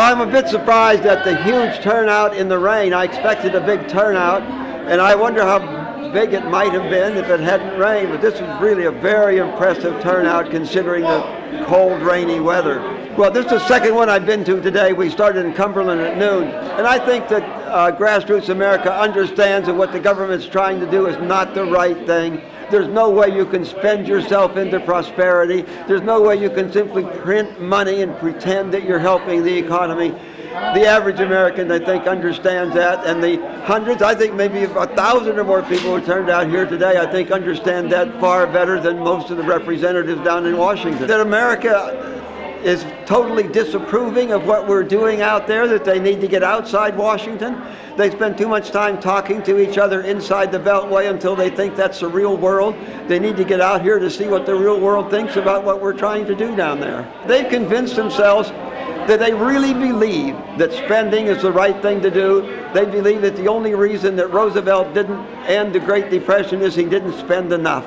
I'm a bit surprised at the huge turnout in the rain. I expected a big turnout, and I wonder how big it might have been if it hadn't rained, but this was really a very impressive turnout considering the cold, rainy weather. Well, this is the second one I've been to today. We started in Cumberland at noon, and I think that grassroots America understands that what the government's trying to do is not the right thing. There's no way you can spend yourself into prosperity. There's no way you can simply print money and pretend that you're helping the economy. The average American, I think, understands that, and the hundreds, I think maybe 1,000 or more people who turned out here today, I think understand that far better than most of the representatives down in Washington. That America is totally disapproving of what we're doing out there, that they need to get outside Washington. They spend too much time talking to each other inside the Beltway until they think that's the real world. They need to get out here to see what the real world thinks about what we're trying to do down there. They've convinced themselves that they really believe that spending is the right thing to do. They believe that the only reason that Roosevelt didn't end the Great Depression is he didn't spend enough.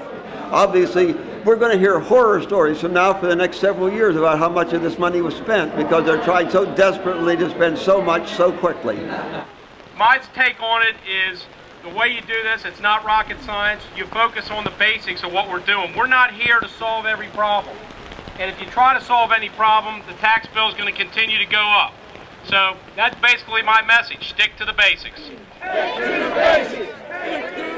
Obviously, we're going to hear horror stories from now for the next several years about how much of this money was spent because they're trying so desperately to spend so much so quickly. My take on it is the way you do this, it's not rocket science. You focus on the basics of what we're doing. We're not here to solve every problem. And if you try to solve any problem, the tax bill is going to continue to go up. So that's basically my message. Stick to the basics. Stick to the basics.